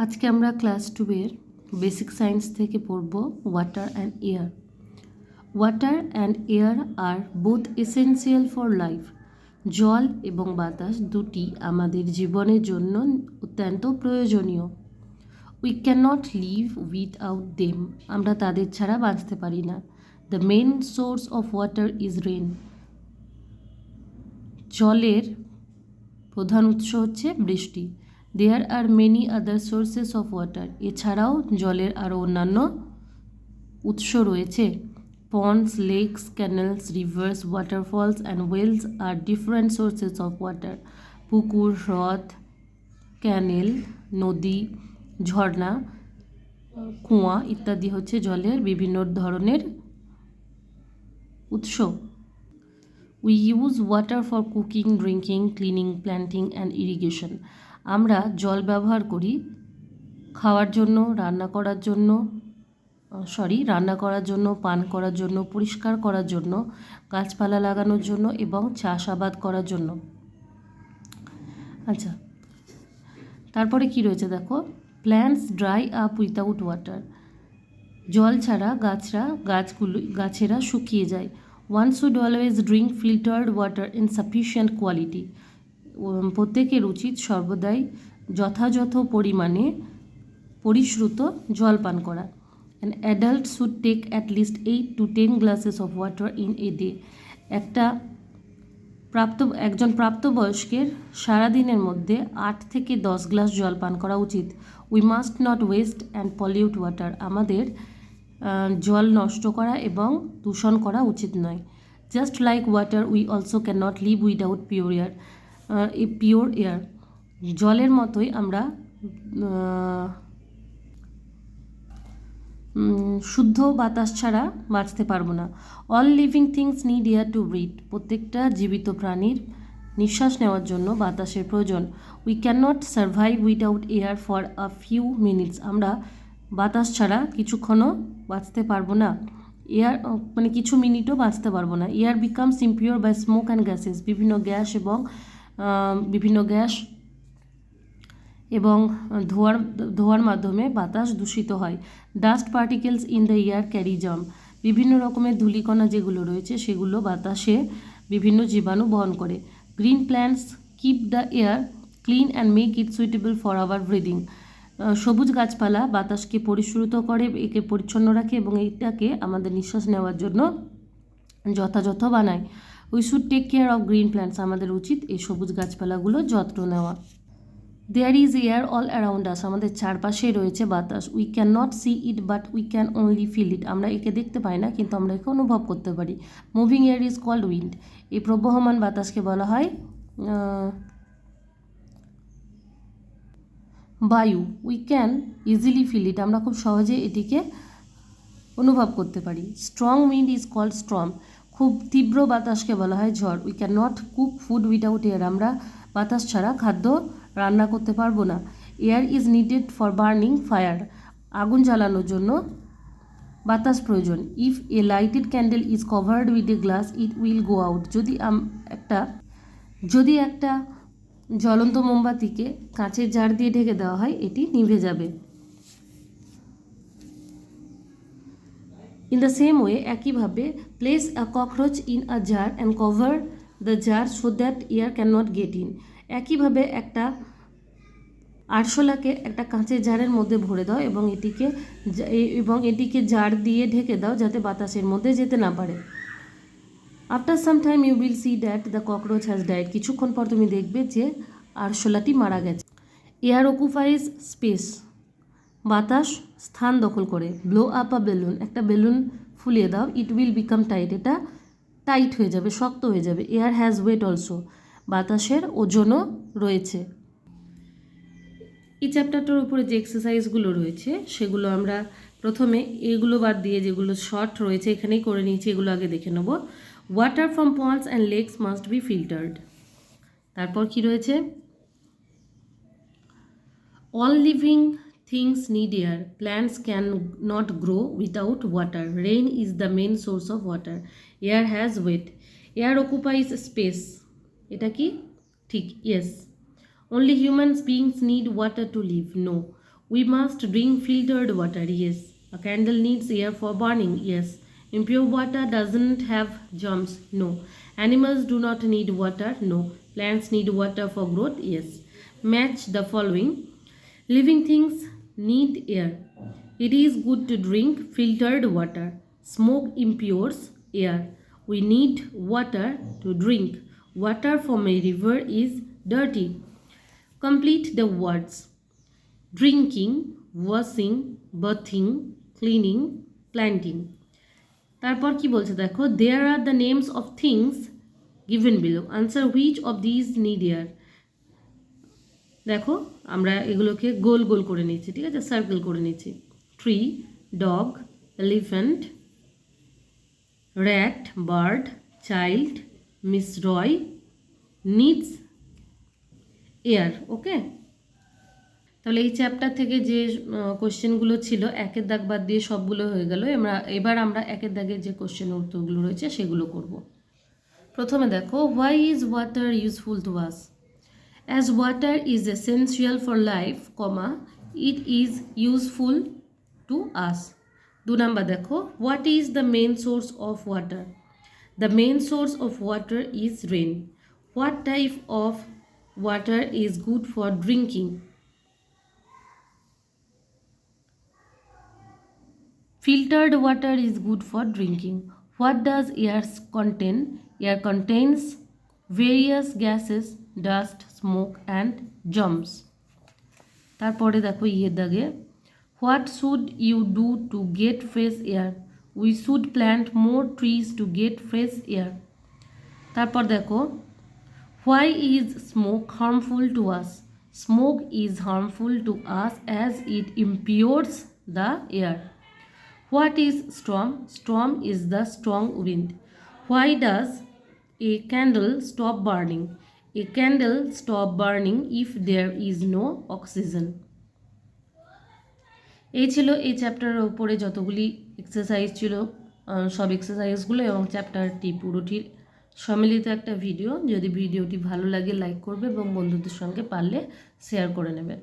আজকে আমরা class 2-এর basic science থেকে পড়ব water and air. Water and air are both essential for life. জল এবং বাতাস দুটি আমাদের জীবনের জন্য অত্যন্ত প্রয়োজনীয়। We can not live without them. আমরা তাদের ছাড়া বাঁচতে পারি না। The main source of water is rain. জলের প্রধান উৎস হচ্ছে বৃষ্টি। There are many other sources of water. এছাড়াও জলের আরও অন্যান্য উৎস রয়েছে। Ponds, lakes, canals, rivers, waterfalls and wells are different sources of water. পুকুর, হ্রদ, ক্যানেল, নদী, ঝর্ণা, কুয়া ইত্যাদি হচ্ছে জলের বিভিন্ন ধরনের উৎস। We use water for cooking, drinking, cleaning, planting and irrigation. আমরা জল ব্যবহার করি খাওয়ার জন্য, রান্না করার জন্য, পান করার জন্য, পরিষ্কার করার জন্য, গাছপালা লাগানোর জন্য এবং চাষাবাদ করার জন্য। আচ্ছা, তারপরে কি রয়েছে দেখো, plants dry up without water. জল ছাড়া গাছেরা শুকিয়ে যায়। One should always drink filtered water in sufficient quality. প্রত্যেকের উচিত সর্বদাই যথাযথ পরিমাণে পরিশ্রুত জল পান করা। An adult should take at least 8 to 10 glasses of water in a day. একজন প্রাপ্তবয়স্কের সারাদিনের মধ্যে 8 থেকে 10 গ্লাস জল পান করা উচিত। We must not waste and pollute water. আমাদের জল নষ্ট করা এবং দূষণ করা উচিত নয়। Just like water we also can not live without pure air. জলের মতোই আমরা শুদ্ধ বাতাস ছাড়া বাঁচতে পারবো না। All living things need air to breathe. প্রত্যেকটা জীবিত প্রাণীর নিঃশ্বাস নেওয়ার জন্য বাতাসের প্রয়োজন। We can not survive without air for a few minutes. আমরা বাতাস ছাড়া কিছুক্ষণও বাঁচতে পারবো না। এয়ার কিছু মিনিটও বাঁচতে পারবো না। Air becomes impure by smoke and gases. বিভিন্ন গ্যাস এবং ধোঁয়ার মাধ্যমে বাতাস দূষিত হয়। Dust particles in the air carry germ. বিভিন্ন রকমের ধূলিকণা যেগুলো রয়েছে সেগুলো বাতাসে বিভিন্ন জীবাণু বহন করে। Green plants keep the air clean and make it suitable for our breathing. সবুজ গাছপালা বাতাসকে পরিশ্রুত করে, একে পরিচ্ছন্ন রাখে এবং এটাকে আমাদের নিঃশ্বাস নেওয়ার জন্য যথাযথ বানায়। We should take care of green plants. আমাদের উচিত এই সবুজ গাছপালাগুলো যত্ন নেওয়া। There is air all around us. আমাদের চারপাশেই রয়েছে বাতাস। We can not see it but we can only feel it. আমরা একে দেখতে পাই না, কিন্তু আমরা একে অনুভব করতে পারি। Moving air is called wind. এই প্রবহমান বাতাসকে বলা হয় বায়ু। We can easily feel it. আমরা খুব সহজে এটিকে অনুভব করতে পারি। Strong wind is called storm. খুব তীব্র বাতাসকে বলা হয় ঝড়। We can not cook food without air. আমরা বাতাস ছাড়া খাদ্য রান্না করতে পারবো না। Air is needed for burning fire. আগুন জ্বালানোর জন্য বাতাস প্রয়োজন। If a lighted candle is covered with a glass it will go out. যদি একটা জ্বলন্ত মোমবাতিকে কাঁচের জার দিয়ে ঢেকে দেওয়া হয়, এটি নিভে যাবে। ইন দ্য সেম ওয়ে, একইভাবে place a cockroach in a jar and cover the jar so that air can not get in. একইভাবে একটা আরশোলাকে একটা কাঁচের জারের মধ্যে ভরে দাও এবং এটিকে জার দিয়ে ঢেকে দাও যাতে বাতাসের মধ্যে যেতে না পারে। After some time you will see that the cockroach has died. কিছুক্ষণ পর তুমি দেখবে যে আরশোলাটি মারা গেছে। Air occupies space. বাতাস স্থান দখল করে। Blow up a balloon. একটা বেলুন ফুলিয়ে দাও। It will become tight. এটা টাইট হয়ে যাবে, শক্ত হয়ে যাবে। Air has weight also. বাতাসের ওজনও রয়েছে। এই চ্যাপ্টারটার উপরে যে এক্সারসাইজগুলো রয়েছে সেগুলো আমরা প্রথমে এগুলো বাদ দিয়ে যেগুলো শর্ট রয়েছে এখানেই করে নিয়েছি, এগুলো আগে দেখে নেব। Water from ponds and lakes must be filtered. তারপর কি রয়েছে, all living things need air. Plants cannot grow without water. Rain is the main source of water. Air has weight. Air occupies space. এটা কি ঠিক? Yes. Only human beings need water to live. No. We must drink filtered water. Yes. A candle needs air for burning. Yes. Impure water doesn't have germs. No. Animals do not need water. No. Plants need water for growth. Yes. Match the following. Living things need air. It is good to drink filtered water. Smoke impures air. We need water to drink. Water from a river is dirty. Complete the words. Drinking, washing, bathing, cleaning, planting. তারপর কি বলছে দেখো, there are the names of things given below. Answer which of these need air. দেখো আমরা এগুলোকে গোল গোল করে নিচ্ছি, ঠিক আছে, সার্কেল করে নিচ্ছি। Tree, dog, elephant, rat, bird, child, miss Roy, needs air. Okay, তাহলে এই চ্যাপ্টার থেকে যে কোশ্চেনগুলো ছিল একের দাগ বাদ দিয়ে সবগুলো হয়ে গেল। এবার আমরা একের দাগের যে কোশ্চেনের উত্তরগুলো রয়েছে সেগুলো করব। প্রথমে দেখো, why is water useful to us? As water is essential for life, it is useful to us. 2 number দেখো, what is the main source of water? The main source of water is rain. What type of water is good for drinking? Filtered water is good for drinking. What does air contain? Air contains various gases, dust, smoke and germs. তারপরে দেখো ইয়ের দাগে, what should you do to get fresh air? We should plant more trees to get fresh air. তারপর দেখো, why is smoke harmful to us? Smoke is harmful to us as it impures the air. What is storm? Storm is the strong wind. Why does a candle stop burning? A candle stop burning if there is no oxygen. এই ছিল এই চ্যাপ্টারের উপরে যতগুলি exercise ছিল সব এক্সারসাইজগুলো এবং চ্যাপ্টারটি পুরোটির সম্মিলিত একটা ভিডিও। যদি ভিডিওটি ভালো লাগে লাইক করবে এবং বন্ধুদের সঙ্গে পারলে শেয়ার করে নেবে।